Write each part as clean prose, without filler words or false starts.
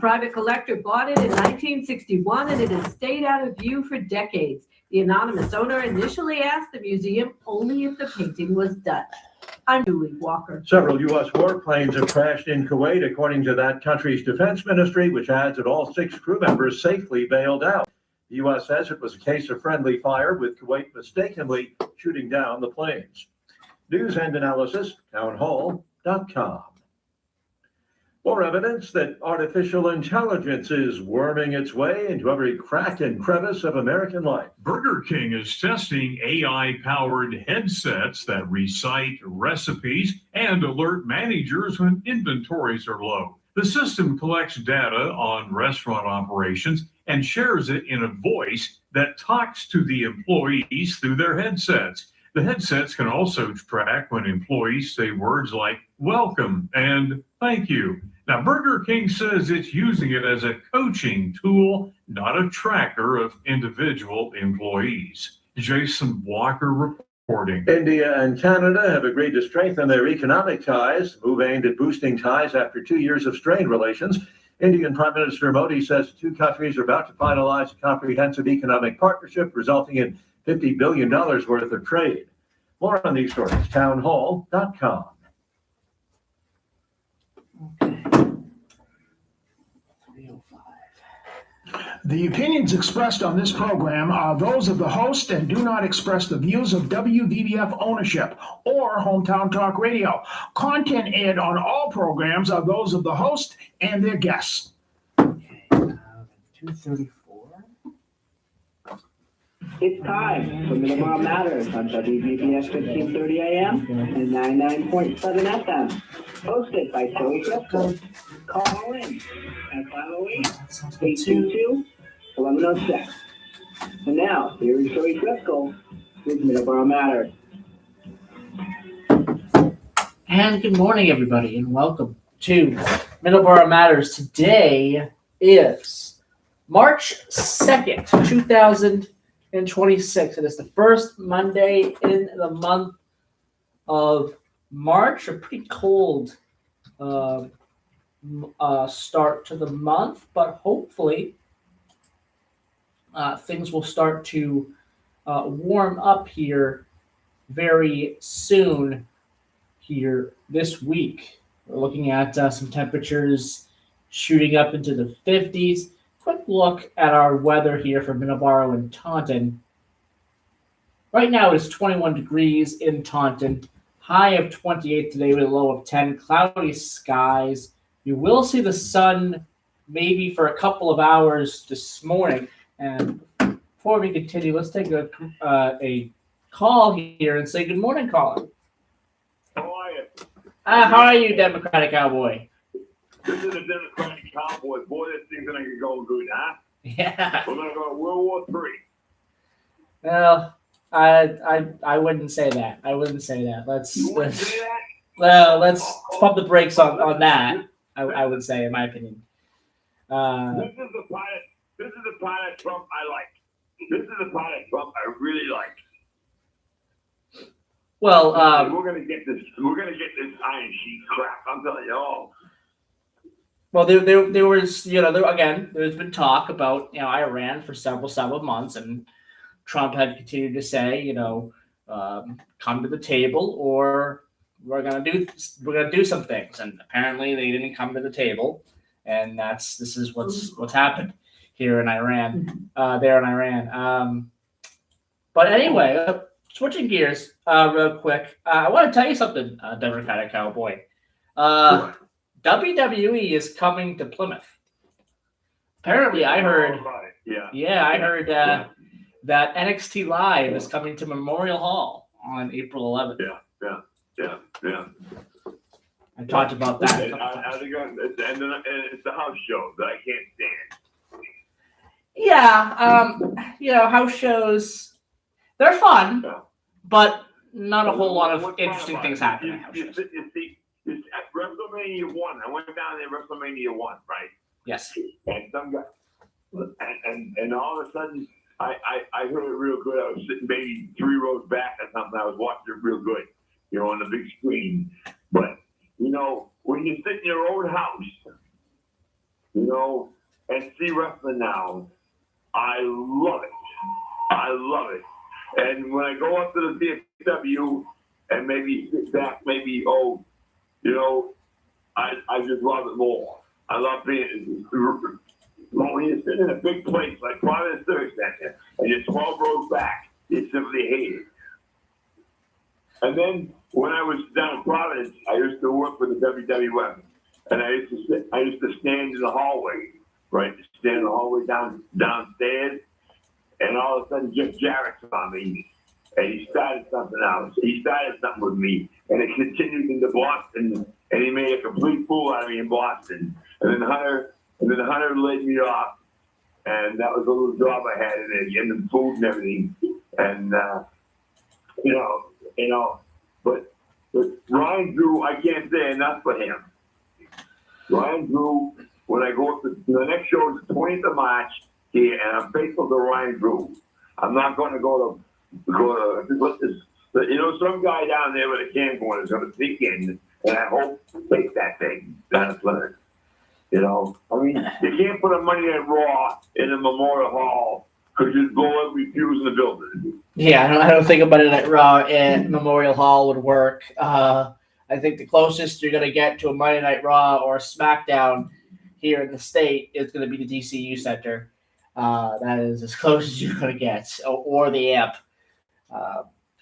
private collector bought it in 1961 and it has stayed out of view for decades. The anonymous owner initially asked the museum only if the painting was Dutch. I'm Julie Walker. Several U.S. warplanes have crashed in Kuwait, according to that country's defense ministry, which adds that all 6 crew members safely bailed out. The U.S. says it was a case of friendly fire, with Kuwait mistakenly shooting down the planes. News and analysis, townhall.com. More evidence that artificial intelligence is worming its way into every crack and crevice of American life. Burger King is testing AI-powered headsets that recite recipes and alert managers when inventories are low. The system collects data on restaurant operations and shares it in a voice that talks to the employees through their headsets. The headsets can also track when employees say words like welcome and thank you. Now, Burger King says it's using it as a coaching tool, not a tracker of individual employees. Jason Walker reporting. India and Canada have agreed to strengthen their economic ties, a move aimed at boosting ties after 2 years of strained relations. Indian Prime Minister Modi says the 2 countries are about to finalize a comprehensive economic partnership resulting in $50 billion worth of trade. More on these stories, townhall.com. The opinions expressed on this program are those of the host and do not express the views of WVBF ownership or Hometown Talk Radio. Content aired on all programs are those of the host and their guests. 2:34. It's time for Middleboro Matters on WVBF 1530 AM and 99.7 FM. Hosted by Joey Driscoll. Call in at 508-822-1106. And now, here is Joey Driscoll with Middleboro Matters. And good morning, everybody, and welcome to Middleboro Matters. Today is March 2nd, 2026. It is the first Monday in the month of March. A pretty cold start to the month, but hopefully things will start to warm up here very soon here this week. We're looking at some temperatures shooting up into the 50s. Quick look at our weather here for Middleboro and Taunton. Right now it's 21 degrees in Taunton, high of 28 today with a low of 10, cloudy skies. You will see the sun maybe for a couple of hours this morning. And before we continue, let's take a call here and say good morning, caller. How are you? How are you, Democratic Cowboy? This is a Democratic Cowboy. Boy, this thing's gonna get going good, huh? Yeah. We're gonna go to World War III. Well, I wouldn't say that. I wouldn't say that. You wouldn't say that? Well, let's pump the brakes on that. I would say, in my opinion. This is the part of Trump I like. This is the part of Trump I really like. Well, we're gonna get this iron sheet crap. I'm telling you all. Well, there was, there's been talk about, Iran for several months, and Trump had continued to say, come to the table, or we're gonna do some things, and apparently they didn't come to the table, and this is what's happened here in Iran, there in Iran. But anyway, switching gears real quick, I want to tell you something, Democratic Cowboy. WWE is coming to Plymouth. Apparently, I heard. Yeah, I heard that NXT Live is coming to Memorial Hall on April 11th. Yeah. I talked about that. It's the house show that I can't stand. Yeah, house shows, they're fun, but not a whole lot of interesting things happen in house shows. It's at WrestleMania 1. I went down there WrestleMania 1, right? Yes. And some guy, and all of a sudden, I heard it real good. I was sitting maybe 3 rows back or something. I was watching it real good, on the big screen. But, when you sit in your own house, and see wrestling now, I love it. I love it. And when I go up to the VFW and maybe sit back, maybe, I just love it more. I love being, when you're sitting in a big place like Providence Civic Center and you're 12 rows back, you simply hate it. And then when I was down in Providence, I used to work with the WWF, and I used to stand in the hallway, right? Stand in the hallway downstairs, and all of a sudden Jeff Jarrett saw me, and he started something else. He started something with me, and it continued into Boston, and he made a complete fool out of me in Boston. And then Hunter laid me off, and that was a little job I had in there, getting the food and everything, and but Ryan Drew, I can't say enough for him. Ryan Drew, when I go up to the next show is the 20th of March here, and I'm faithful to Ryan Drew. I'm not going to go to what's this? Some guy down there with a camcorder is going to sneak in, and I hope to take that thing down to Plymouth. I mean, you can't put a Monday Night Raw in a Memorial Hall because you'd blow every fuse in the building. Yeah, I don't think a Monday Night Raw at Memorial Hall would work. I think the closest you're going to get to a Monday Night Raw or a SmackDown here in the state is going to be the DCU Center. That is as close as you're going to get, or the Amp.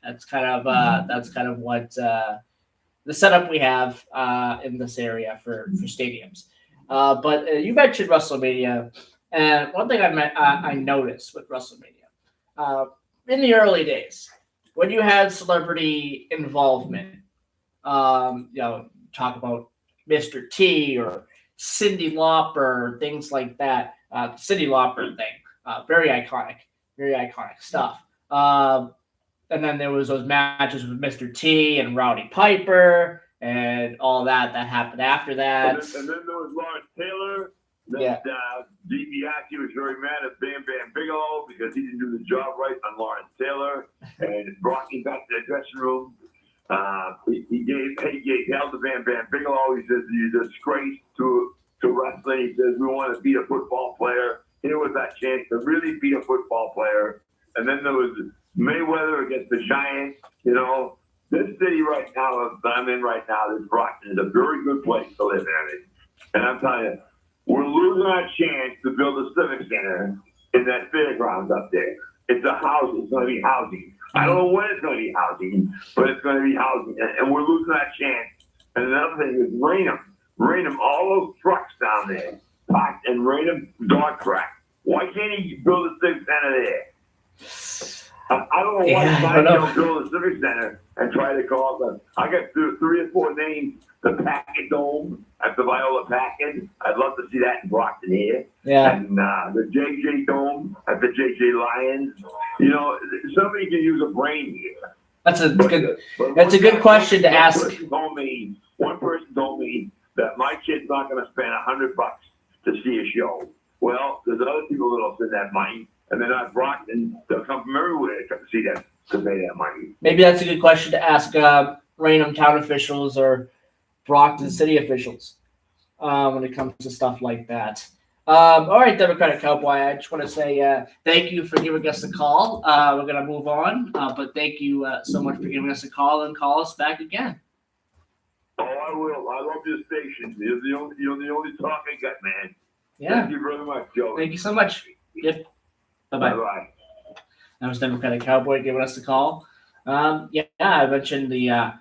That's kind of what the setup we have in this area for stadiums. But you mentioned WrestleMania, and one thing I noticed with WrestleMania in the early days when you had celebrity involvement, talk about Mr. T or Cyndi Lauper, things like that. Cyndi Lauper thing, very iconic stuff. And then there was those matches with Mr. T and Rowdy Piper and all that happened after that. And then there was Lawrence Taylor. Yeah. DiBiase was very mad at Bam Bam Bigelow because he didn't do the job right on Lawrence Taylor and brought him back to the dressing room. He gave hell to Bam Bam Bigelow. He says you're a disgrace to wrestling. He says we want to beat a football player. Here was that chance to really beat a football player. And then there was Mayweather against the Giants. This city right now that I'm in right now, this Brockton, is a very good place to live in. And I'm telling you, we're losing our chance to build a civic center in that fairgrounds up there. It's a house. It's going to be housing. I don't know when it's going to be housing, but it's going to be housing. And we're losing our chance. And another thing is Raynham, all those trucks down there, parked in Raynham dog track. Why can't he build a civic center there? I don't know why he don't build a civic center and try to call them. I got 3 or 4 names. The Packard Dome at the Viola Packard. I'd love to see that in Brockton here. Yeah. And the JJ Dome at the JJ Lions. Somebody can use a brain here. That's a good question to ask. One person told me that my kid's not going to spend $100 to see a show. Well, there's other people that'll spend that money, and they're not Brockton. They'll come from everywhere to see that, to pay that money. Maybe that's a good question to ask Raynham town officials or Brockton city officials when it comes to stuff like that. All right, Democratic Cowboy, I just want to say thank you for giving us a call. We're going to move on, but thank you so much for giving us a call and call us back again. Oh, I will. I love your station. You're the only talk I got, man. Yeah. Thank you very much, Joe. Thank you so much. Yep. Bye-bye. Bye-bye. That was Democratic Cowboy giving us a call. I mentioned the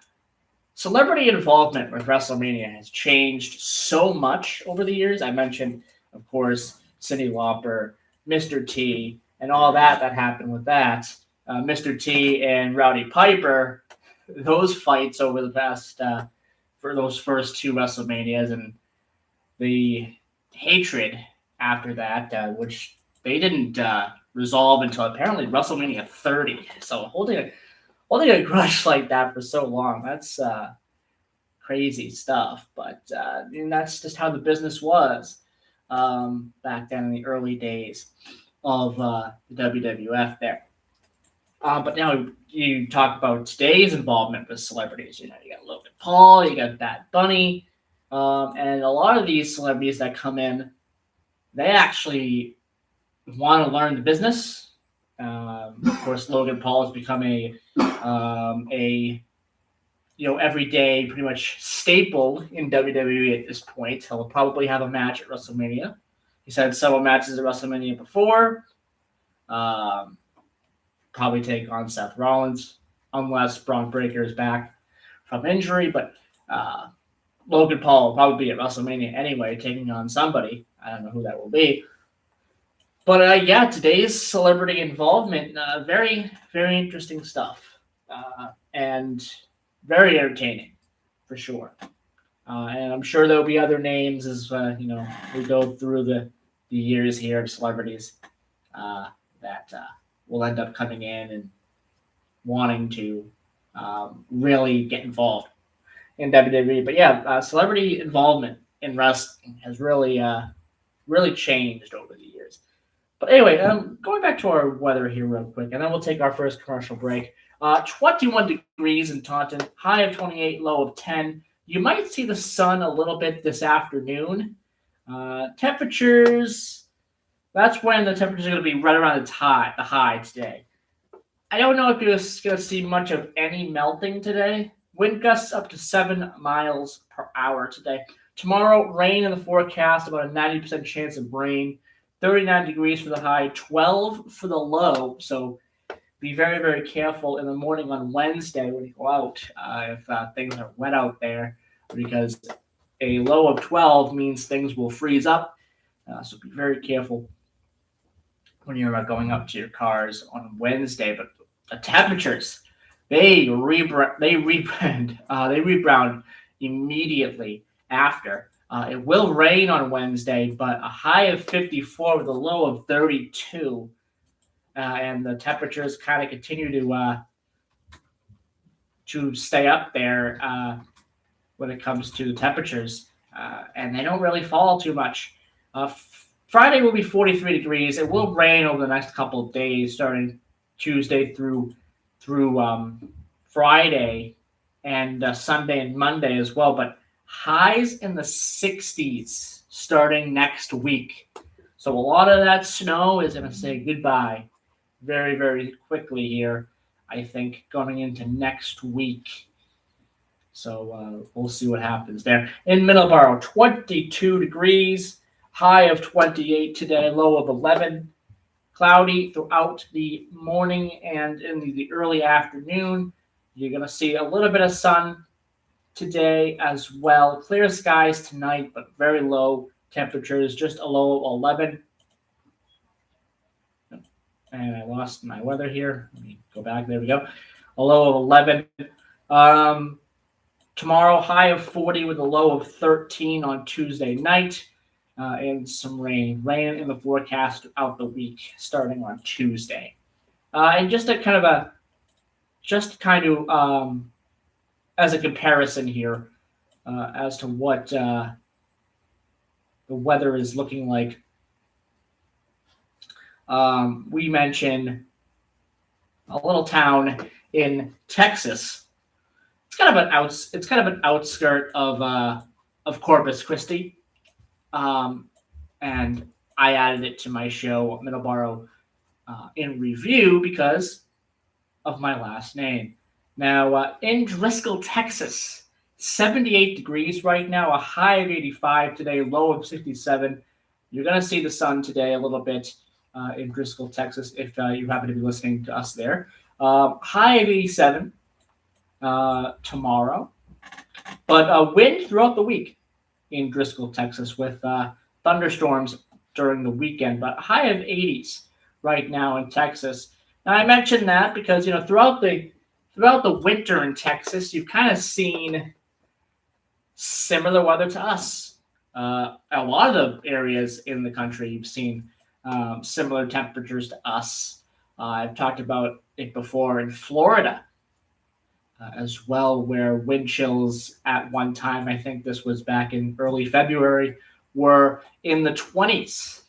celebrity involvement with WrestleMania has changed so much over the years. I mentioned, of course, Cyndi Lauper, Mr. T, and all that happened with that. Mr. T and Rowdy Piper, those fights over the past for those first 2 WrestleManias and the hatred after that, which they didn't resolve until apparently WrestleMania 30. So holding a grudge like that for so long, that's crazy stuff. But that's just how the business was back then in the early days of the WWF there. But now you talk about today's involvement with celebrities. You got Logan Paul, you got Bad Bunny, and a lot of these celebrities that come in they actually want to learn the business. Of course, Logan Paul has become a everyday pretty much staple in WWE at this point. He'll probably have a match at WrestleMania. He's had several matches at WrestleMania before. Probably take on Seth Rollins unless Braun Breaker is back from injury. But Logan Paul will probably be at WrestleMania anyway, taking on somebody. I don't know who that will be. But today's celebrity involvement, very, very interesting stuff. And very entertaining, for sure. And I'm sure there'll be other names as we go through the years here of celebrities that will end up coming in and wanting to really get involved in WWE. But celebrity involvement in wrestling has really changed over the years. But anyway, going back to our weather here real quick, and then we'll take our first commercial break. 21 degrees in Taunton, high of 28, low of 10. You might see the sun a little bit this afternoon. Temperatures, that's when the temperatures are going to be right around the high today. I don't know if you're going to see much of any melting today. Wind gusts up to 7 miles per hour today. Tomorrow, rain in the forecast, about a 90% chance of rain. 39 degrees for the high, 12 for the low. So be very, very careful in the morning on Wednesday when you go out if things are wet out there, because a low of 12 means things will freeze up. So be very careful when you're going up to your cars on Wednesday. But the temperatures, they rebound immediately after. It will rain on Wednesday, but a high of 54 with a low of 32. And the temperatures kind of continue to stay up there when it comes to the temperatures. And they don't really fall too much. Friday will be 43 degrees. It will rain over the next couple of days, starting Tuesday through Friday and Sunday and Monday as well. But highs in the 60s starting next week. So a lot of that snow is going to say goodbye very, very quickly here, I think, going into next week. So we'll see what happens there. In Middleboro, 22 degrees, high of 28 today, low of 11. Cloudy throughout the morning and in the early afternoon. You're going to see a little bit of sun today as well. Clear skies tonight, but very low temperatures, just a low of 11. And I lost my weather here. Let me go back. There we go. A low of 11. Tomorrow, high of 40 with a low of 13 on Tuesday night. And some rain. Rain in the forecast throughout the week, starting on Tuesday. And just as a comparison here, as to what the weather is looking like. We mentioned a little town in Texas. It's kind of an outskirt of Corpus Christi. And I added it to my show, Middleboro in Review, because of my last name. Now, in Driscoll, Texas, 78 degrees right now, a high of 85 today, low of 67. You're going to see the sun today a little bit in Driscoll, Texas, if you happen to be listening to us there. High of 87 tomorrow. But wind throughout the week in Driscoll, Texas, with thunderstorms during the weekend, but high of 80s right now in Texas. Now, I mentioned that because, throughout the winter in Texas, you've kind of seen similar weather to us. A lot of the areas in the country, you've seen similar temperatures to us. I've talked about it before in Florida as well, where wind chills at one time, I think this was back in early February, were in the 20s.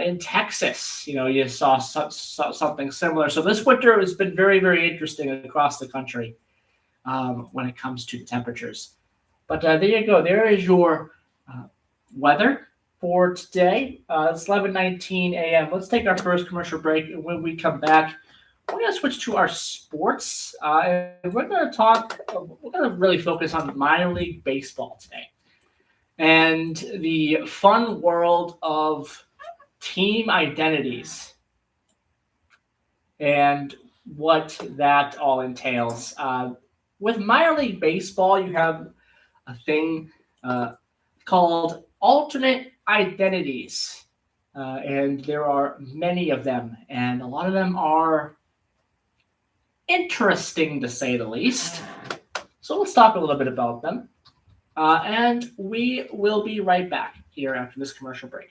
In Texas, you saw something similar. So this winter has been very, very interesting across the country when it comes to the temperatures. But there you go. There is your weather for today. It's 11:19 a.m. Let's take our first commercial break, and when we come back, we're going to switch to our sports. And we're going to really focus on minor league baseball today and the fun world of team identities and what that all entails. With minor league baseball, you have a thing called alternate identities, and there are many of them, and a lot of them are interesting to say the least. So let's talk a little bit about them, and we will be right back here after this commercial break.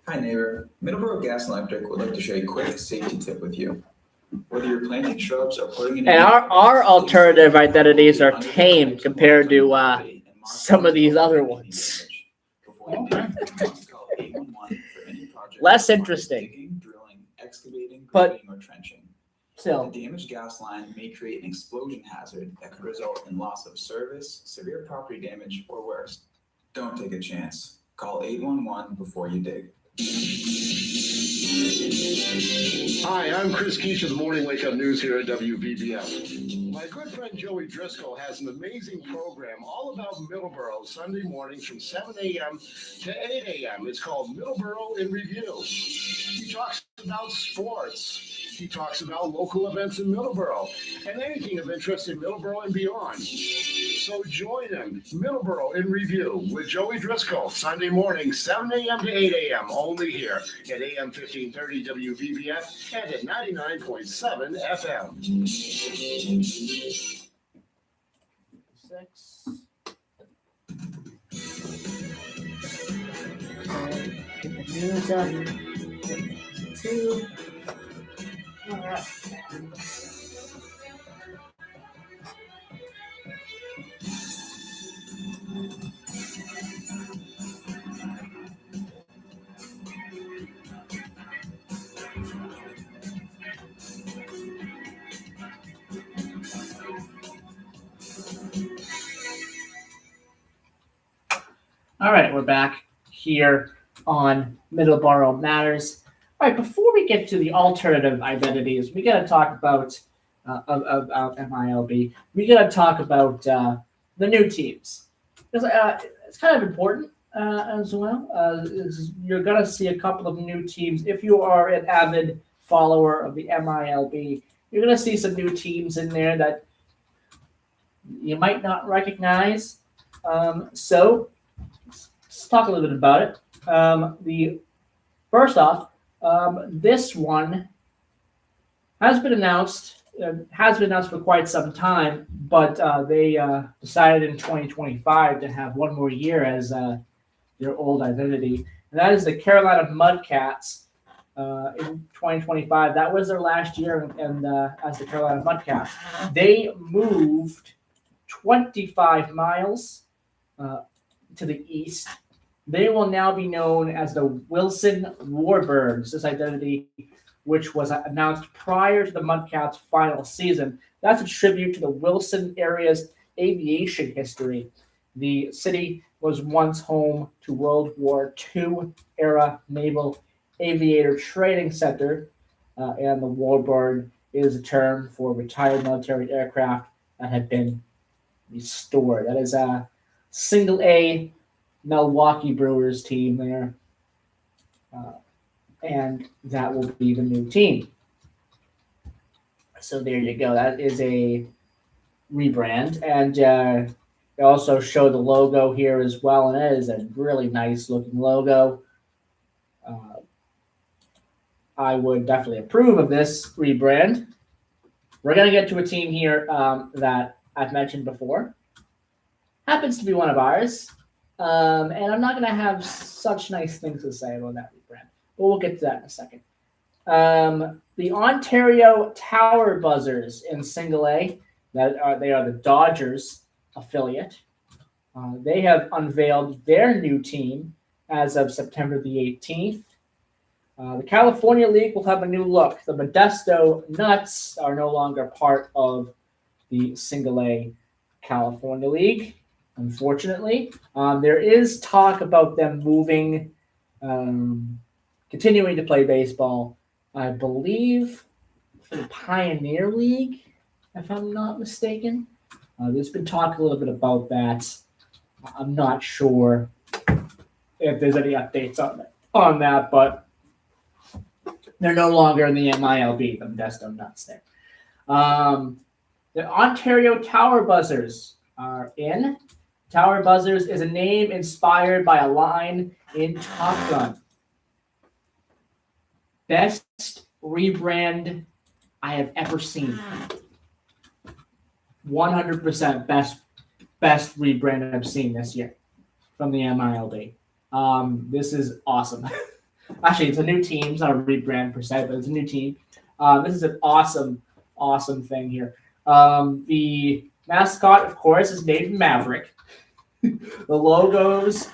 Hi neighbor, Middleboro Gas and Electric would like to share a quick safety tip with you. Whether you're planting shrubs or putting in And our alternative identities are tame compared to some of these other ones. Less interesting. Digging, drilling, excavating, But grading, or trenching. still, The damaged gas line may create an explosion hazard that could result in loss of service, severe property damage, or worse. Don't take a chance. Call 811 before you dig. Hi, I'm Chris Keach of the Morning Wake Up News here at WVBF. My good friend Joey Driscoll has an amazing program all about Middleboro Sunday mornings from 7 a.m. to 8 a.m. It's called Middleboro in Review. He talks about sports. He talks about local events in Middleboro and anything of interest in Middleboro and beyond. So join him, Middleboro in Review with Joey Driscoll, Sunday morning, 7 a.m. to 8 a.m. only here at AM 1530 WVBF and at 99.7 FM. 6. Get the news up. 2. All right. All right, we're back here on Middleboro Matters. All right, before we get to the alternative identities, we got to talk about of MILB. We got to talk about the new teams. Because it's kind of important as well. You're going to see a couple of new teams. If you are an avid follower of the MILB, you're going to see some new teams in there that you might not recognize. So let's talk a little bit about it. First off, this one has been announced. Has been announced for quite some time, but they decided in 2025 to have one more year as their old identity, and that is the Carolina Mudcats. In 2025, that was their last year, and as the Carolina Mudcats, they moved 25 miles to the east. They will now be known as the Wilson Warbirds. This identity, which was announced prior to the Mudcats' final season, that's a tribute to the Wilson area's aviation history. The city was once home to World War II era Naval Aviator Training Center, and the Warbird is a term for retired military aircraft that have been restored. That is a single A Milwaukee Brewers team there, and that will be the new team. So there you go. That is a rebrand, and they also show the logo here as well, and it is a really nice looking logo. I would definitely approve of this rebrand. We're going to get to a team here that I've mentioned before. happens to be one of ours. And I'm not going to have such nice things to say about that rebrand. But we'll get to that in a second. The Ontario Tower Buzzers in Single A, they are the Dodgers affiliate. They have unveiled their new team as of September the 18th. The California League will have a new look. The Modesto Nuts are no longer part of the Single A California League, unfortunately. There is talk about them moving, continuing to play baseball, I believe, for the Pioneer League, if I'm not mistaken. There's been talk a little bit about that. I'm not sure if there's any updates on that, but they're no longer in the MILB, the Modesto Nuts there. The Ontario Tower Buzzers are in. Tower Buzzers is a name inspired by a line in Top Gun. Best rebrand I have ever seen. 100% best rebrand I've seen this year from the MILB. This is awesome. Actually, it's a new team. It's not a rebrand per se, but it's a new team. This is an awesome thing here. The mascot, of course, is named Maverick. The logos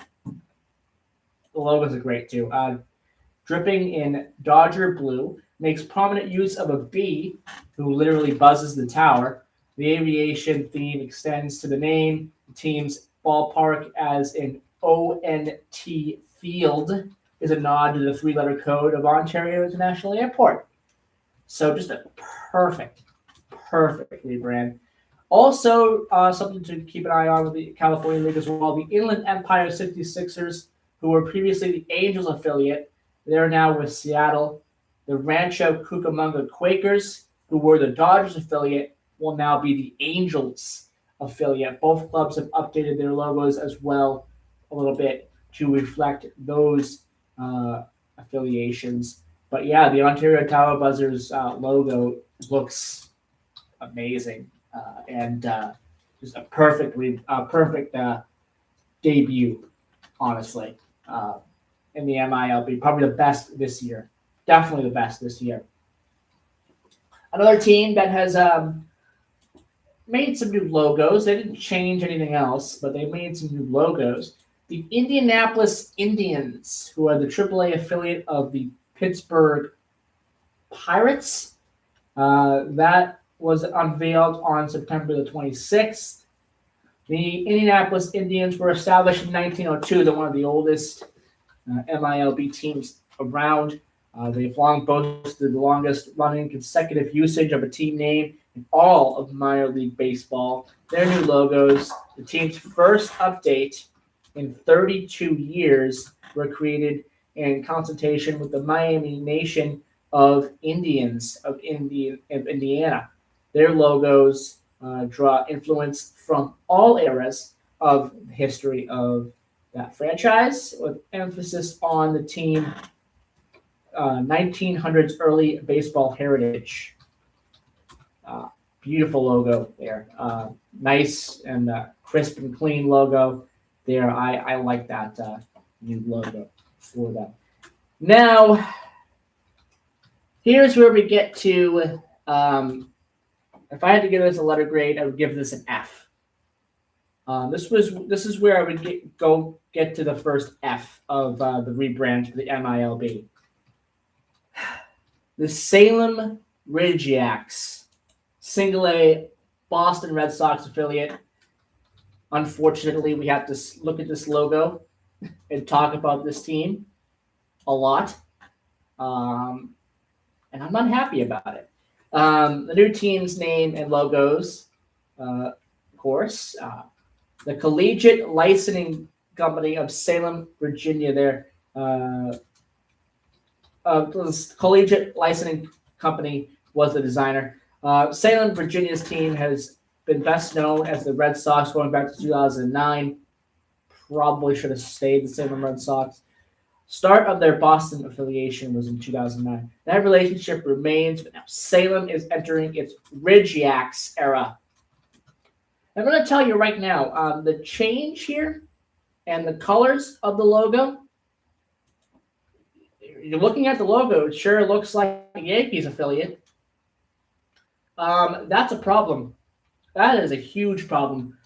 are great too. Dripping in Dodger blue, makes prominent use of a bee who literally buzzes the tower. The aviation theme extends to the name. The team's ballpark, as in ONT Field, is a nod to the three-letter code of Ontario International Airport. So just a perfect rebrand. Also, something to keep an eye on with the California League as well. The Inland Empire 66ers, who were previously the Angels affiliate, they're now with Seattle. The Rancho Cucamonga Quakers, who were the Dodgers affiliate, will now be the Angels affiliate. Both clubs have updated their logos as well a little bit to reflect those affiliations. But yeah, the Ontario Tower Buzzers logo looks amazing and just a perfect debut, honestly, in the MILB. Probably the best this year. Definitely the best this year. Another team that has made some new logos. They didn't change anything else, but they made some new logos. The Indianapolis Indians, who are the AAA affiliate of the Pittsburgh Pirates. That was unveiled on September the 26th. The Indianapolis Indians were established in 1902. They're one of the oldest MILB teams around. They've long boasted the longest running consecutive usage of a team name in all of minor league baseball. Their new logos, the team's first update in 32 years, were created in consultation with the Miami Nation of Indians of Indiana. Their logos draw influence from all eras of the history of that franchise, with emphasis on the team 1900s early baseball heritage. Beautiful logo there. Nice and crisp and clean logo there. I like that new logo for them. Now, here's where we get to, if I had to give this a letter grade, I would give this an F. This is where I would get to the first F of the rebrand for the MILB. The Salem Ridgeacs, Single A Boston Red Sox affiliate. Unfortunately, we have to look at this logo and talk about this team a lot. And I'm not happy about it. The new team's name and logos, of course, the Collegiate Licensing Company of Salem, Virginia. Their Collegiate Licensing Company was the designer. Salem, Virginia's team has been best known as the Red Sox going back to 2009. Probably should have stayed the Salem Red Sox. Start of their Boston affiliation was in 2009. That relationship remains, but now Salem is entering its Ridgeacs era. I'm going to tell you right now, the change here and the colors of the logo, you're looking at the logo, it sure looks like a Yankees affiliate. That's a problem. That is a huge problem.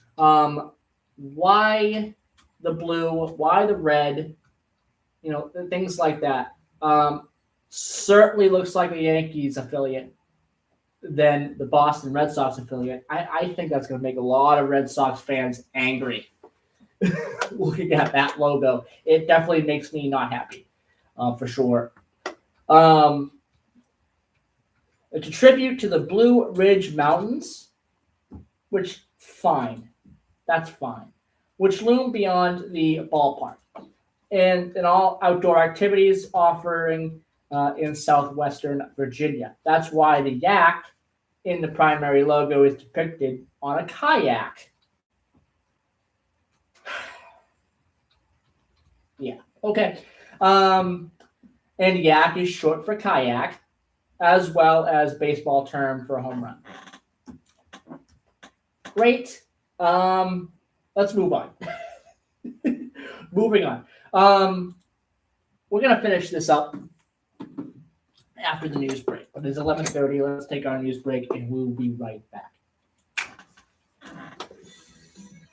Why the blue? Why the red? Things like that. Certainly looks like a Yankees affiliate than the Boston Red Sox affiliate. I think that's going to make a lot of Red Sox fans angry. Looking at that logo, it definitely makes me not happy, for sure. It's a tribute to the Blue Ridge Mountains, which fine, that's fine, which loom beyond the ballpark, and all outdoor activities offering in southwestern Virginia. That's why the yak in the primary logo is depicted on a kayak. Yeah, okay. And yak is short for kayak, as well as baseball term for a home run. Great. Let's move on. Moving on. We're going to finish this up after the news break. But it's 11:30. Let's take our news break, and we'll be right back.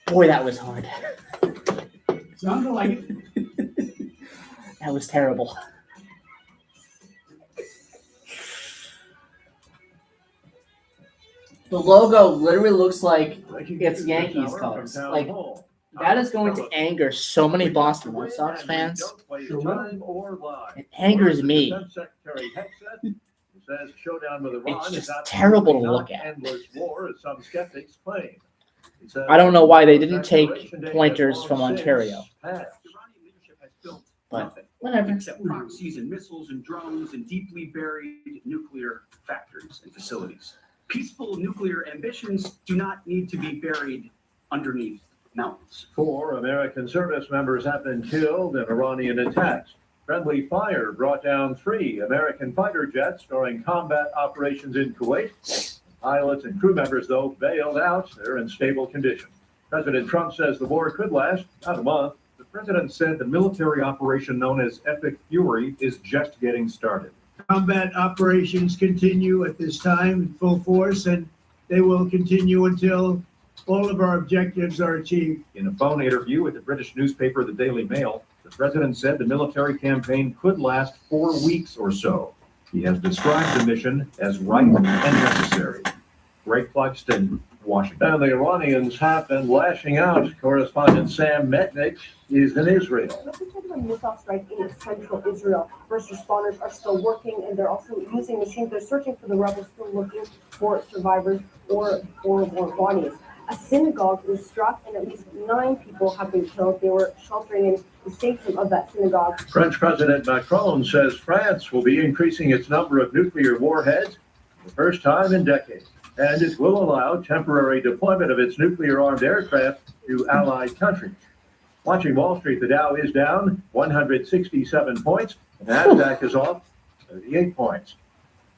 Boy, that was hard. Sounded like it. That was terrible. The logo literally looks like it's Yankees colors. Like, that is going to anger so many Boston Red Sox fans. It angers me. It's just terrible to look at. I don't know why they didn't take pointers from Ontario. But whatever. Except proxies and missiles and drones and deeply buried nuclear factories and facilities. Peaceful nuclear ambitions do not need to be buried underneath mountains. 4 American service members have been killed in Iranian attacks. Friendly fire brought down 3 American fighter jets during combat operations in Kuwait. Pilots and crew members, though, bailed out. They're in stable condition. President Trump says the war could last about a month. The president said the military operation known as Epic Fury is just getting started. Combat operations continue at this time in full force, and they will continue until all of our objectives are achieved. In a phone interview with the British newspaper The Daily Mail, the president said the military campaign could last 4 weeks or so. He has described the mission as right and necessary. Greg Clugston, Washington. And the Iranians have been lashing out. Correspondent Sam Metnick is in Israel. Let's talk about a missile strike in central Israel. First responders are still working, and they're also using machines. They're searching for the rebels, still looking for survivors or bodies. A synagogue was struck, and at least 9 people have been killed. They were sheltering in the sanctum of that synagogue. French President Macron says France will be increasing its number of nuclear warheads for the first time in decades, and it will allow temporary deployment of its nuclear-armed aircraft to allied countries. Watching Wall Street, the Dow is down 167 points, and NASDAQ is off 38 points.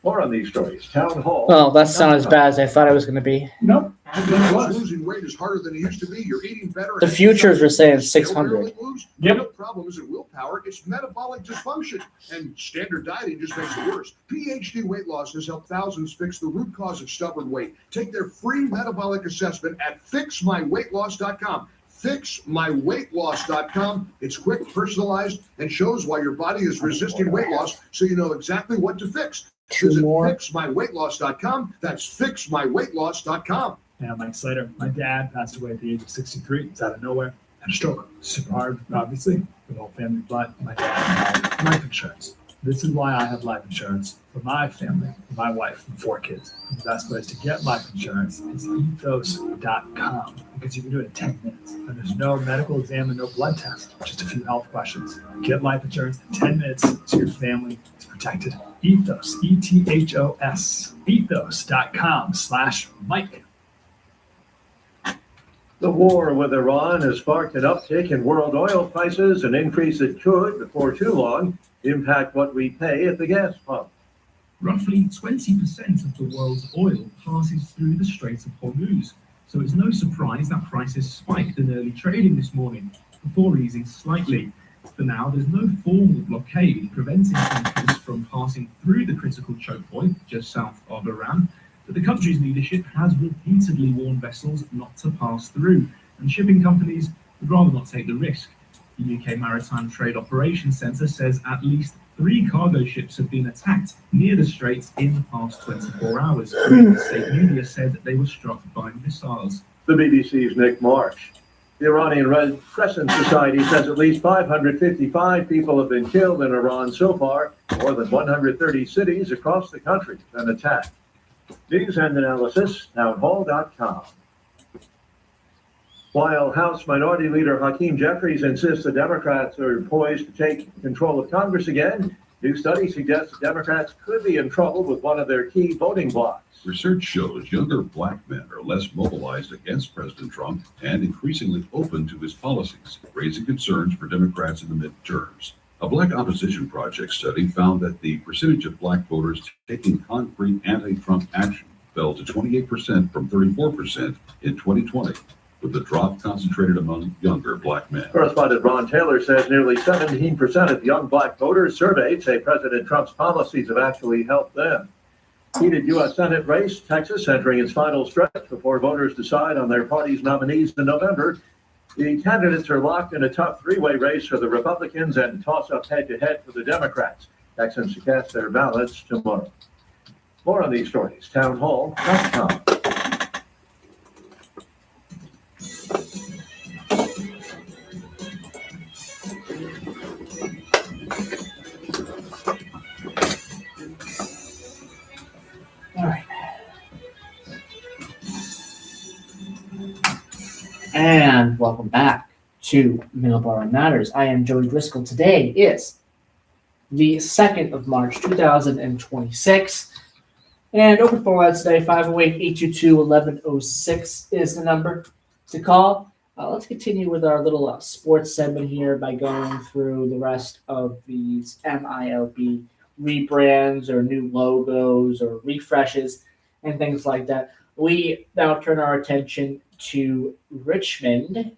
More on these stories. Town Hall. Well, that's not as bad as I thought it was going to be. Nope. Losing weight is harder than it used to be. You're eating better. The futures were saying 600. Yep. The problem isn't willpower, it's metabolic dysfunction. And standard dieting just makes it worse. PhD Weight Loss has helped thousands fix the root cause of stubborn weight. Take their free metabolic assessment at fixmyweightloss.com. Fixmyweightloss.com. It's quick, personalized, and shows why your body is resisting weight loss, so you know exactly what to fix. Visit fixmyweightloss.com. That's fixmyweightloss.com. Yeah, Mike Slater. My dad passed away at the age of 63. It's out of nowhere. Had a stroke. Super hard, obviously, for the whole family. But my dad had life insurance. This is why I have life insurance for my family, for my wife, and 4 kids. The best place to get life insurance is ethos.com, because you can do it in 10 minutes. And there's no medical exam and no blood test, just a few health questions. Get life insurance in 10 minutes so your family is protected. Ethos, ETHOS, ethos.com/Mike. The war with Iran has sparked an uptick in world oil prices, an increase that could, before too long, impact what we pay at the gas pump. Roughly 20% of the world's oil passes through the Strait of Hormuz. So it's no surprise that prices spiked in early trading this morning before easing slightly. For now, there's no formal blockade preventing tankers from passing through the critical choke point just south of Iran, but the country's leadership has repeatedly warned vessels not to pass through, and shipping companies would rather not take the risk. The UK Maritime Trade Operations Centre says at least 3 cargo ships have been attacked near the straits in the past 24 hours. The state media said they were struck by missiles. The BBC's Nick Marsh. The Iranian Red Crescent Society says at least 555 people have been killed in Iran so far. More than 130 cities across the country have been attacked. News and analysis, townhall.com. While House Minority Leader Hakeem Jeffries insists the Democrats are poised to take control of Congress again, new study suggests the Democrats could be in trouble with one of their key voting blocs. Research shows younger black men are less mobilized against President Trump and increasingly open to his policies, raising concerns for Democrats in the midterms. A Black Opposition Project study found that the percentage of black voters taking concrete anti-Trump action fell to 28% from 34% in 2020, with the drop concentrated among younger black men. Correspondent Ron Taylor says nearly 17% of young black voters surveyed say President Trump's policies have actually helped them. Heated U.S. Senate race, Texas entering its final stretch before voters decide on their party's nominees in November. The candidates are locked in a tough three-way race for the Republicans and toss-up head-to-head for the Democrats. Texans to cast their ballots tomorrow. More on these stories, townhall.com. And welcome back to Middleboro Matters. I am Joey Driscoll. Today is the 2nd of March, 2026. And open for ads today, 508-822-1106 is the number to call. Let's continue with our little sports segment here by going through the rest of these MILB rebrands or new logos or refreshes and things like that. We now turn our attention to Richmond. The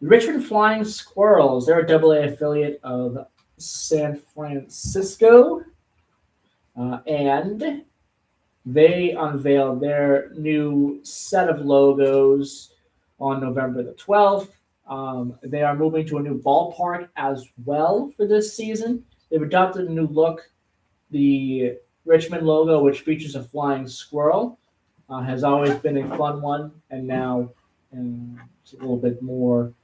Richmond Flying Squirrels, they're a AA affiliate of San Francisco, and they unveiled their new set of logos on November the 12th. They are moving to a new ballpark as well for this season. They've adopted a new look. The Richmond logo, which features a flying squirrel, has always been a fun one, and now it's a little bit more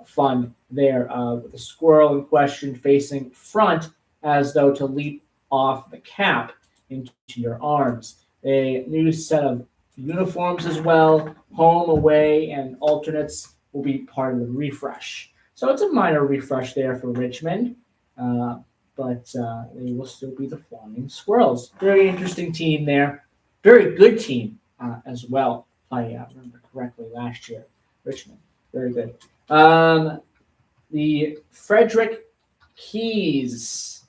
fun there with the squirrel in question facing front as though to leap off the cap into your arms. A new set of uniforms as well, home, away, and alternates will be part of the refresh. So it's a minor refresh there for Richmond, but they will still be the Flying Squirrels. Very interesting team there. Very good team as well, if I remember correctly last year. Richmond, very good. The Frederick Keys,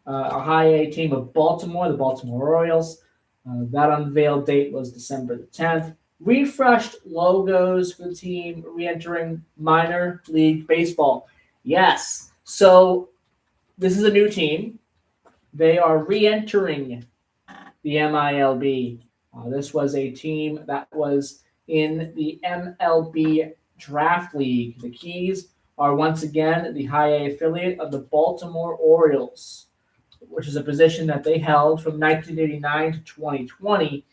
a high A team of Baltimore, the Baltimore Orioles. That unveiled date was December the 10th. Refreshed logos for the team re-entering minor league baseball. Yes, so this is a new team. They are re-entering the MILB. This was a team that was in the MLB Draft League. The Keys are once again the high A affiliate of the Baltimore Orioles, which is a position that they held from 1989 to 2020.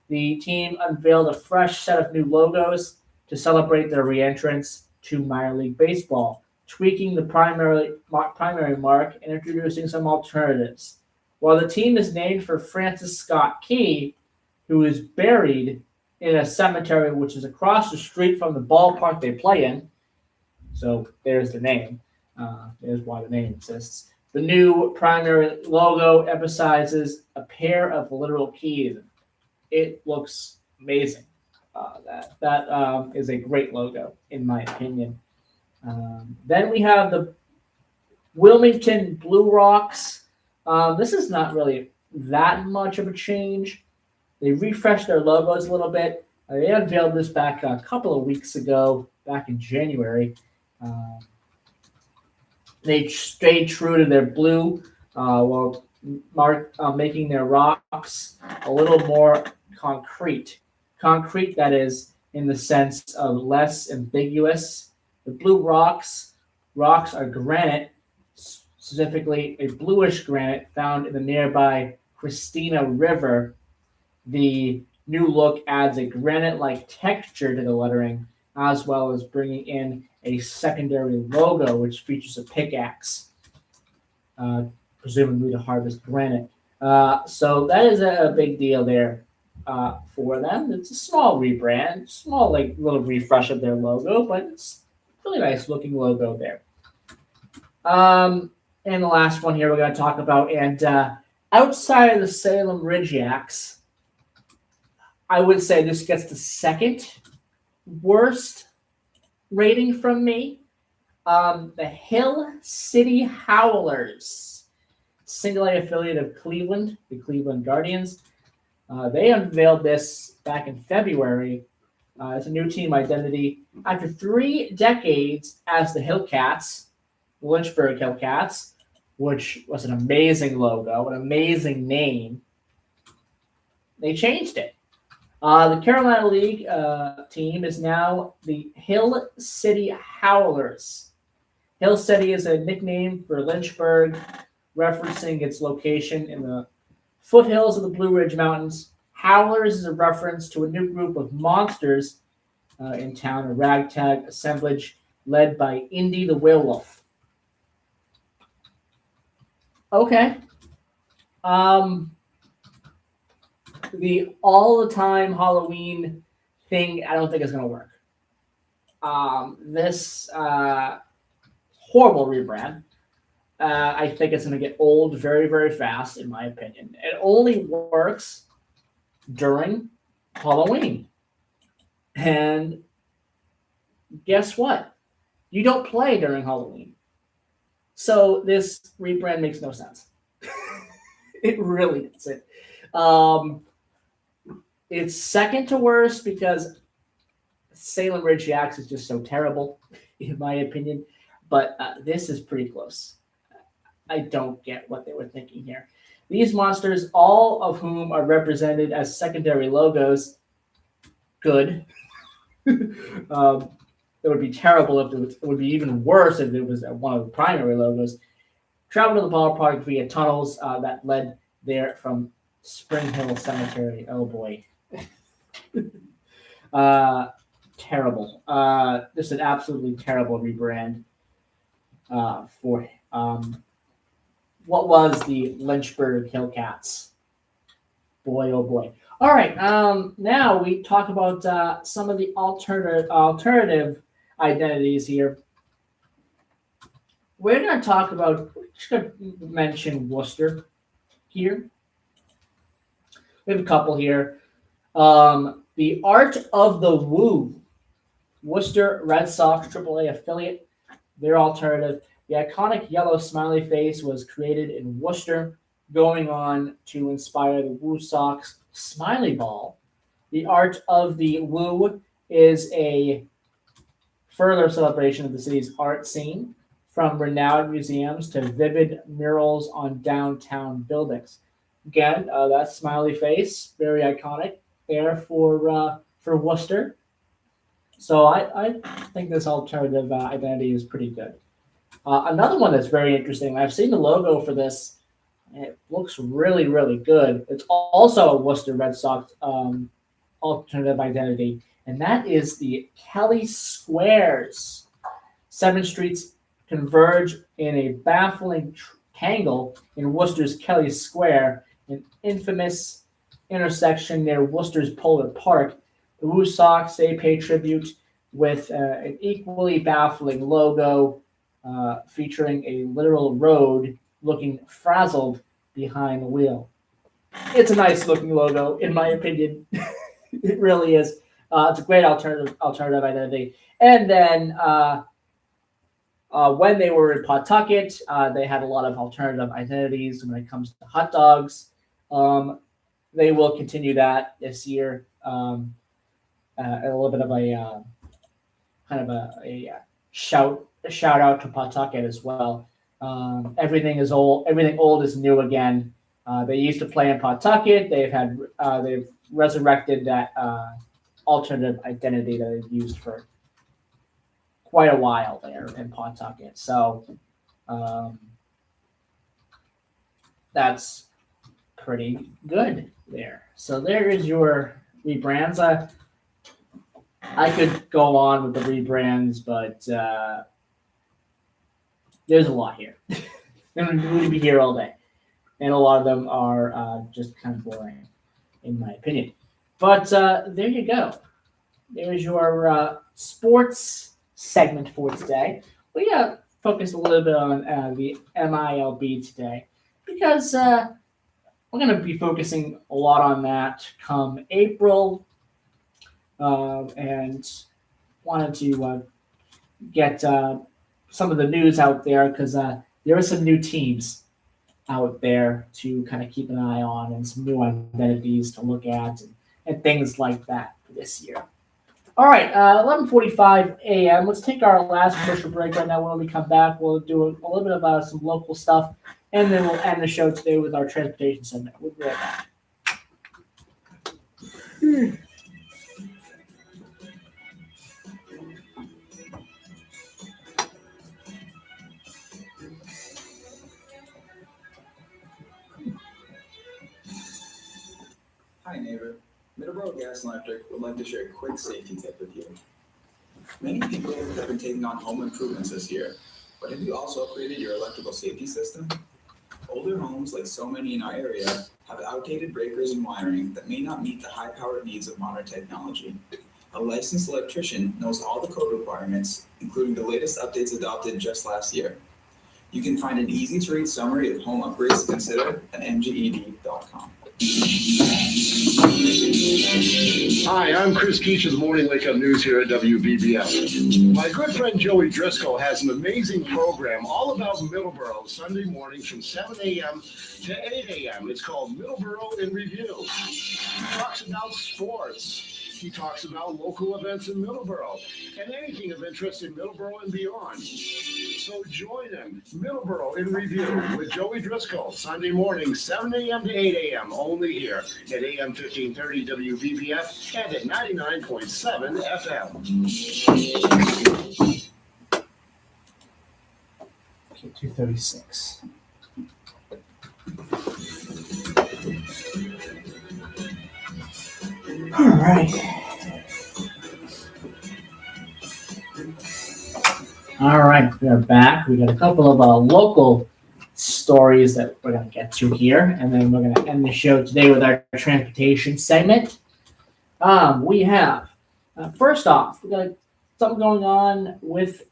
The team unveiled a fresh set of new logos to celebrate their re-entrance to minor league baseball, tweaking the primary mark and introducing some alternatives. While the team is named for Francis Scott Key, who is buried in a cemetery which is across the street from the ballpark they play in, so there's the name. There's why the name exists. The new primary logo emphasizes a pair of literal keys. It looks amazing. That is a great logo, in my opinion. Then we have the Wilmington Blue Rocks. This is not really that much of a change. They refreshed their logos a little bit. They unveiled this back a couple of weeks ago, back in January. They stayed true to their blue, while making their rocks a little more concrete. Concrete, that is, in the sense of less ambiguous. The blue rocks are granite, specifically a bluish granite found in the nearby Christina River. The new look adds a granite-like texture to the lettering, as well as bringing in a secondary logo which features a pickaxe, presumably to harvest granite. So that is a big deal there for them. It's a small rebrand, small like little refresh of their logo, but it's really nice looking logo there. And the last one here we're going to talk about, and outside of the Salem Ridgeax, I would say this gets the second worst rating from me. The Hill City Howlers, single-A affiliate of Cleveland, the Cleveland Guardians. They unveiled this back in February. It's a new team identity. After 3 decades as the Hillcats, the Lynchburg Hillcats, which was an amazing logo, an amazing name, they changed it. The Carolina League team is now the Hill City Howlers. Hill City is a nickname for Lynchburg, referencing its location in the foothills of the Blue Ridge Mountains. Howlers is a reference to a new group of monsters in town, a ragtag assemblage led by Indy the Werewolf. Okay. The all-the-time Halloween thing, I don't think is going to work. This horrible rebrand, I think it's going to get old very, very fast, in my opinion. It only works during Halloween. And guess what? You don't play during Halloween. So this rebrand makes no sense. It really doesn't. It's second to worst because Salem Ridgeax is just so terrible, in my opinion. But this is pretty close. I don't get what they were thinking here. These monsters, all of whom are represented as secondary logos, good. It would be terrible if it would be even worse if it was one of the primary logos. Travel to the ballpark via tunnels that led there from Spring Hill Cemetery. Oh boy. Terrible. Just an absolutely terrible rebrand for what was the Lynchburg Hillcats. Boy, oh boy. All right. Now we talk about some of the alternative identities here. We're going to talk about, just going to mention Worcester here. We have a couple here. The Art of the Woo, Worcester Red Sox AAA affiliate, their alternative. The iconic yellow smiley face was created in Worcester, going on to inspire the Woo Sox smiley ball. The Art of the Woo is a further celebration of the city's art scene, from renowned museums to vivid murals on downtown buildings. Again, that smiley face, very iconic there for Worcester. So I think this alternative identity is pretty good. Another one that's very interesting, I've seen the logo for this, and it looks really, really good. It's also a Worcester Red Sox alternative identity, and that is the Kelly Squares. 7 streets converge in a baffling tangle in Worcester's Kelly Square, an infamous intersection near Worcester's Polar Park. The Woo Sox, they pay tribute with an equally baffling logo featuring a literal road looking frazzled behind the wheel. It's a nice looking logo, in my opinion. It really is. It's a great alternative identity. And then when they were in Pawtucket, they had a lot of alternative identities when it comes to hot dogs. They will continue that this year. a little bit of a kind of a shout out to Pawtucket as well. Everything old is new again. They used to play in Pawtucket. They've resurrected that alternative identity that they've used for quite a while there in Pawtucket. So that's pretty good there. So there is your rebrands. I could go on with the rebrands, but there's a lot here. We're going to be here all day. And a lot of them are just kind of boring, in my opinion. But there you go. There's your sports segment for today. We focused a little bit on the MILB today because we're going to be focusing a lot on that come April. And wanted to get some of the news out there because there are some new teams out there to kind of keep an eye on and some new identities to look at and things like that for this year. All right, 11:45 a.m. Let's take our last commercial break right now. When we come back, we'll do a little bit about some local stuff, and then we'll end the show today with our transportation segment. We'll be right back. Hi neighbor, Middleboro Gas and Electric would like to share a quick safety tip with you. Many people have been taking on home improvements this year, but have you also upgraded your electrical safety system? Older homes, like so many in our area, have outdated breakers and wiring that may not meet the high-powered needs of modern technology. A licensed electrician knows all the code requirements, including the latest updates adopted just last year. You can find an easy-to-read summary of home upgrades to consider at mged.com. Hi, I'm Chris Keach of the Morning Wake Up News here at WVBF. My good friend Joey Driscoll has an amazing program all about Middleboro Sunday mornings from 7 a.m. to 8 a.m. It's called Middleboro in Review. He talks about sports. He talks about local events in Middleboro and anything of interest in Middleboro and beyond. So join him, Middleboro in Review with Joey Driscoll, Sunday morning, 7 a.m. to 8 a.m. only here at AM 1530 WVBF and at 99.7 FM. Okay, 236. All right. All right, we are back. We got a couple of local stories that we're going to get to here, and then we're going to end the show today with our transportation segment. We have, first off, we got something going on with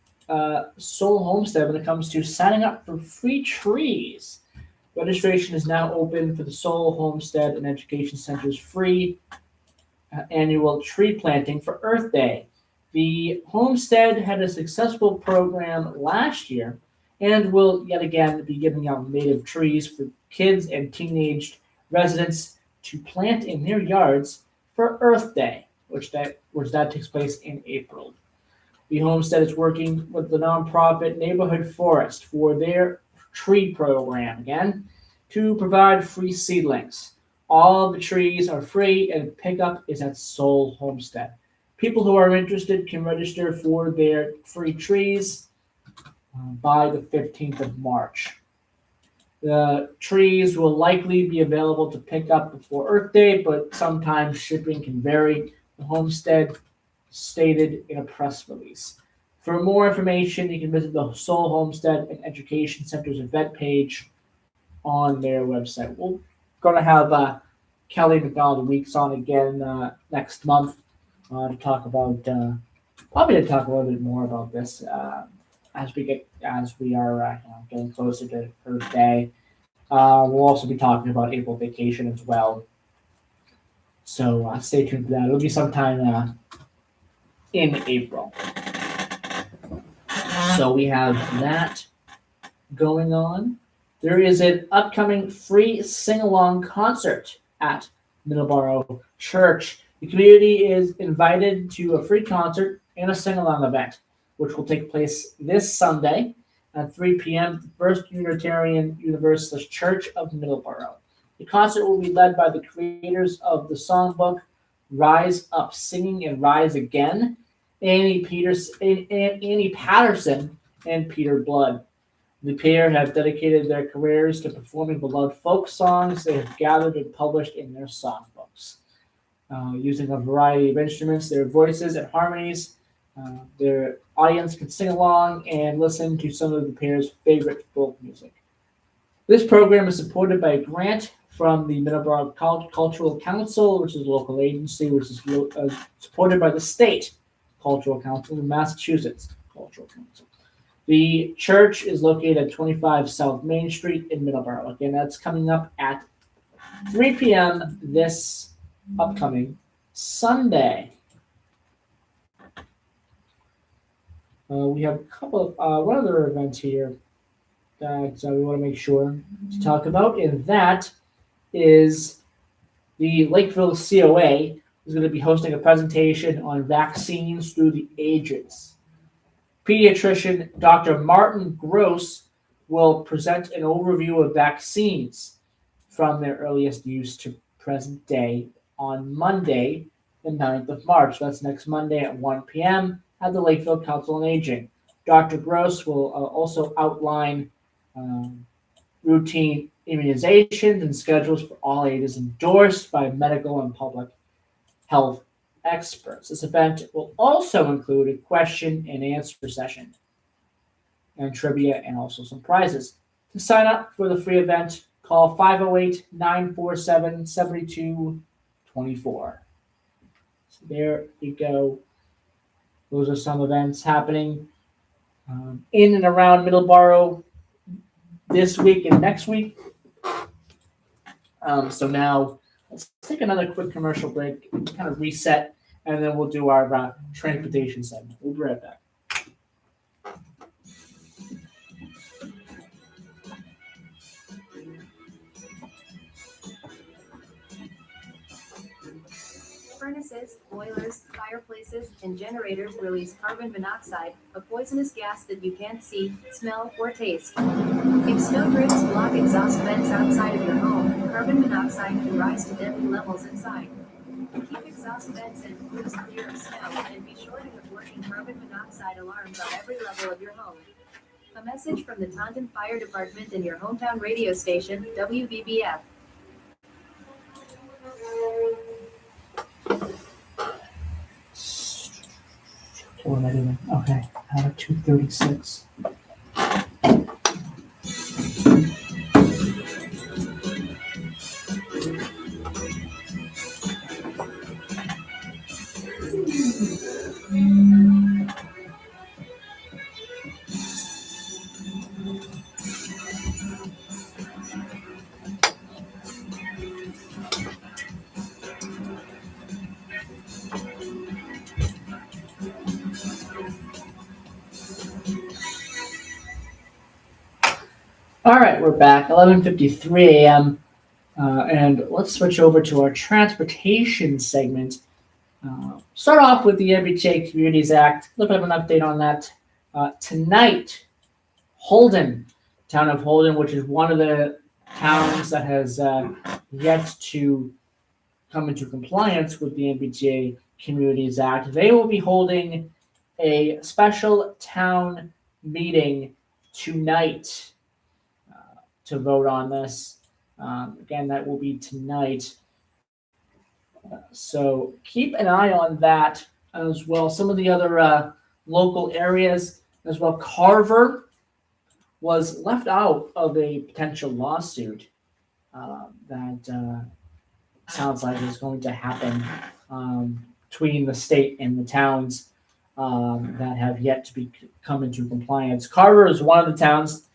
Soul Homestead when it comes to signing up for free trees. Registration is now open for the Soul Homestead and Education Center's free annual tree planting for Earth Day. The Homestead had a successful program last year and will yet again be giving out native trees for kids and teenage residents to plant in their yards for Earth Day, which takes place in April. The Homestead is working with the nonprofit Neighborhood Forest for their tree program again to provide free seedlings. All the trees are free and pickup is at Soul Homestead. People who are interested can register for their free trees by the 15th of March. The trees will likely be available to pick up before Earth Day, but sometimes shipping can vary. The Homestead stated in a press release. For more information, you can visit the Soul Homestead and Education Center's event page on their website. We're going to have Kelly McDonald Weeks on again next month to talk about probably to talk a little bit more about this as we are getting closer to Earth Day. We'll also be talking about April vacation as well. So stay tuned for that. It'll be sometime in April. So we have that going on. There is an upcoming free sing-along concert at Middleboro Church. The community is invited to a free concert and a sing-along event, which will take place this Sunday at 3 p.m. at the First Unitarian Universalist Church of Middleboro. The concert will be led by the creators of the songbook Rise Up Singing and Rise Again, Annie Patterson and Peter Blood. The pair have dedicated their careers to performing beloved folk songs they have gathered and published in their songbooks. Using a variety of instruments, their voices and harmonies, their audience can sing along and listen to some of the pair's favorite folk music. This program is supported by a grant from the Middleboro Cultural Council, which is a local agency, which is supported by the State Cultural Council and Massachusetts Cultural Council. The church is located at 25 South Main Street in Middleboro. Again, that's coming up at 3 p.m. this upcoming Sunday. We have a couple of one other event here that we want to make sure to talk about, and that is the Lakeville COA is going to be hosting a presentation on vaccines through the ages. Pediatrician Dr. Martin Gross will present an overview of vaccines from their earliest use to present day on Monday, the 9th of March. That's next Monday at 1 p.m. at the Lakeville Council on Aging. Dr. Gross will also outline routine immunizations and schedules for all ages endorsed by medical and public health experts. This event will also include a question and answer session and trivia and also some prizes. To sign up for the free event, call 508-947-7224. So there you go. Those are some events happening in and around Middleboro this week and next week. So now let's take another quick commercial break, kind of reset, and then we'll do our transportation segment. We'll be right back. Furnaces, boilers, fireplaces, and generators release carbon monoxide, a poisonous gas that you can't see, smell, or taste. If snowdrifts block exhaust vents outside of your home, carbon monoxide can rise to deadly levels inside. Keep exhaust vents and roofs clear of snow, and be sure to have working carbon monoxide alarms on every level of your home. A message from the Taunton Fire Department and your hometown radio station, WVBF. What am I doing? Okay, out of 236. All right, we're back. 11:53 a.m. And let's switch over to our transportation segment. Start off with the MBTA Communities Act. A little bit of an update on that. Tonight, Holden, town of Holden, which is one of the towns that has yet to come into compliance with the MBTA Communities Act, they will be holding a special town meeting tonight to vote on this. Again, that will be tonight. So keep an eye on that as well. Some of the other local areas as well. Carver was left out of a potential lawsuit that sounds like is going to happen between the state and the towns that have yet to come into compliance. Carver is one of the towns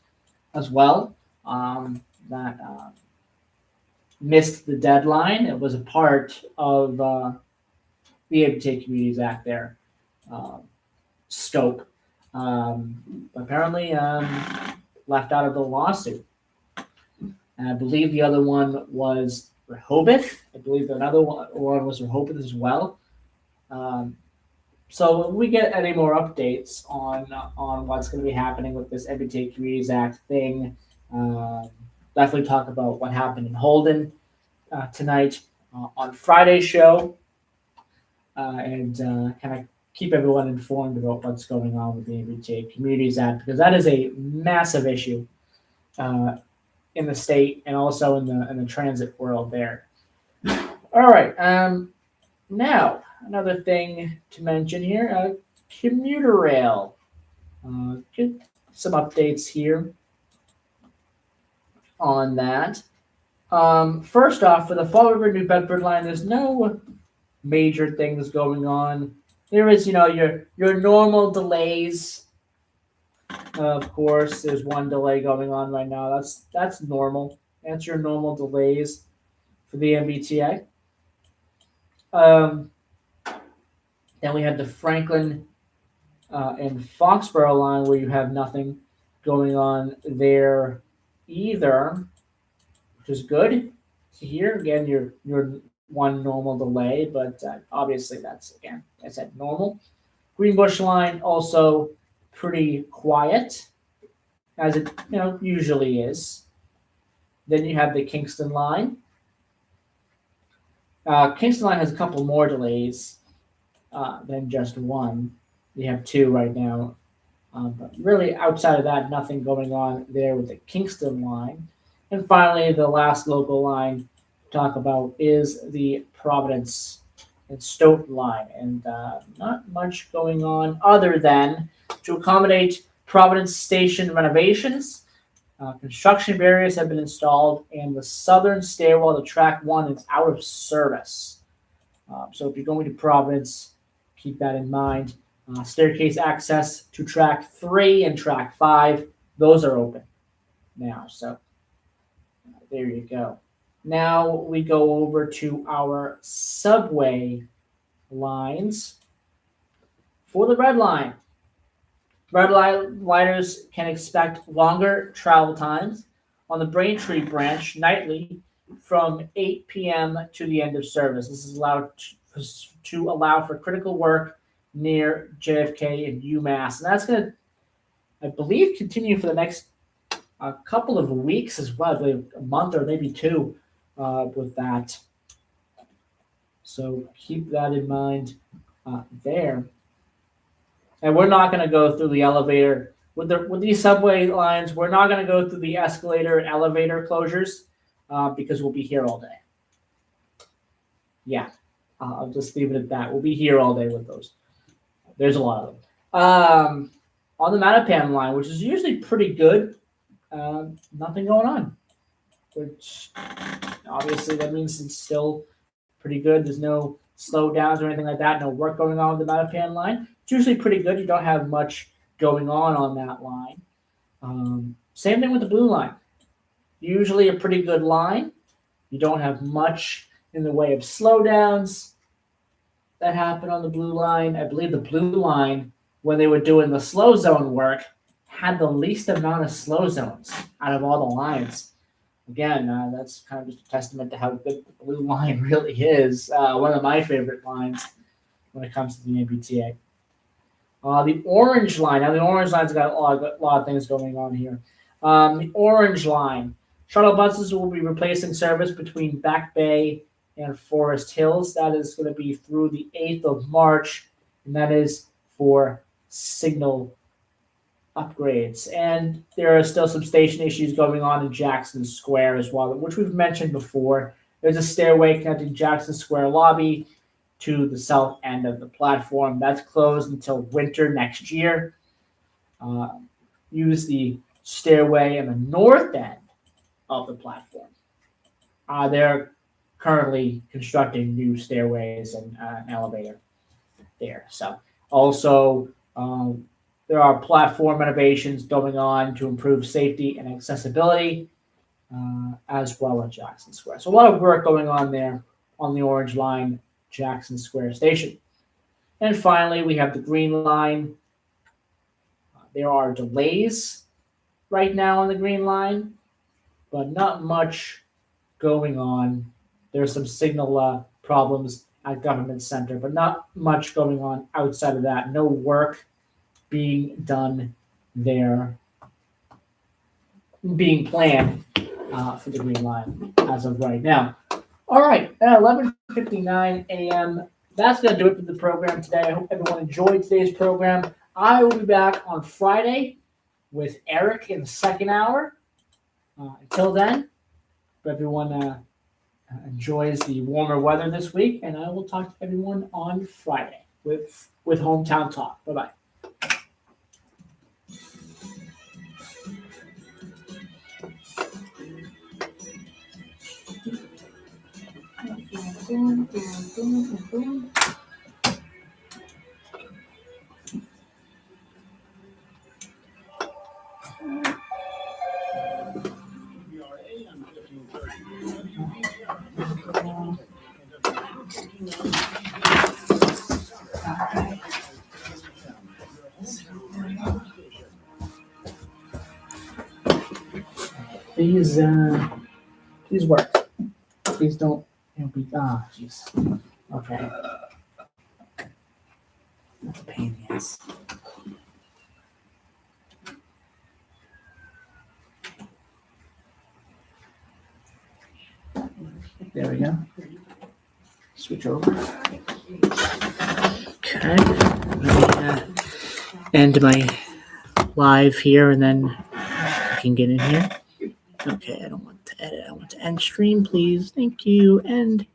as well that missed the deadline. It was a part of the MBTA Communities Act there scope. Apparently left out of the lawsuit. And I believe the other one was Rehoboth. I believe another one was Rehoboth as well. So if we get any more updates on what's going to be happening with this MBTA Communities Act thing, definitely talk about what happened in Holden tonight on Friday's show, and kind of keep everyone informed about what's going on with the MBTA Communities Act, because that is a massive issue in the state and also in the transit world there. All right. Now, another thing to mention here, commuter rail. Get some updates here on that. First off, for the Fall River New Bedford line, there's no major things going on. There is, your normal delays. Of course, there's one delay going on right now. That's normal. That's your normal delays for the MBTA. Then we have the Franklin and Foxborough line, where you have nothing going on there either, which is good to hear. Again, your one normal delay, but obviously that's, again, I said, normal. Greenbush line also pretty quiet, as it usually is. Then you have the Kingston line. Kingston line has a couple more delays than just one. You have two right now. But really, outside of that, nothing going on there with the Kingston line. And finally, the last local line to talk about is the Providence and Stoughton line. And not much going on other than to accommodate Providence Station renovations. Construction barriers have been installed, and the southern stairwell to track 1 is out of service. So if you're going to Providence, keep that in mind. Staircase access to track 3 and track 5, those are open now. So there you go. Now we go over to our subway lines. For the red line, red liners can expect longer travel times on the Braintree branch nightly from 8 p.m. to the end of service. This is allowed to allow for critical work near JFK and UMass. And that's going to, I believe, continue for the next couple of weeks as well. I believe a month or maybe 2 with that. So keep that in mind there. And we're not going to go through the elevator. With these subway lines, we're not going to go through the escalator and elevator closures because we'll be here all day. Yeah, I'll just leave it at that. We'll be here all day with those. There's a lot of them. On the Mattapan line, which is usually pretty good, nothing going on. Which obviously that means it's still pretty good. There's no slowdowns or anything like that. No work going on with the Mattapan line. It's usually pretty good. You don't have much going on that line. Same thing with the blue line. Usually a pretty good line. You don't have much in the way of slowdowns that happen on the blue line. I believe the blue line, when they were doing the slow zone work, had the least amount of slow zones out of all the lines. Again, that's kind of just a testament to how good the blue line really is. One of my favorite lines when it comes to the MBTA. The orange line. Now, the orange line's got a lot of things going on here. The orange line. Shuttle buses will be replacing service between Back Bay and Forest Hills. That is going to be through the 8th of March, and that is for signal upgrades. And there are still some station issues going on in Jackson Square as well, which we've mentioned before. There's a stairway connecting Jackson Square lobby to the south end of the platform. That's closed until winter next year. Use the stairway in the north end of the platform. They're currently constructing new stairways and an elevator there. So also there are platform renovations going on to improve safety and accessibility as well at Jackson Square. So a lot of work going on there on the Orange Line, Jackson Square Station. And finally, we have the Green Line. There are delays right now on the Green Line, but not much going on There's some signal problems at Government Center, but not much going on outside of that. No work being done there, being planned for the Green Line as of right now. All right, at 11:59 a.m., that's going to do it for the program today. I hope everyone enjoyed today's program. I will be back on Friday with Eric in the second hour. Until then, hope everyone enjoys the warmer weather this week, and I will talk to everyone on Friday with Hometown Talk. Bye-bye. Boom, boom, boom, boom. Please work. Please don't be. Jeez. Okay. That's a pain in the ass. There we go. Switch over. Okay. Let me end my live here, and then I can get in here. Okay, I don't want to edit. I want to end stream, please. Thank you. End.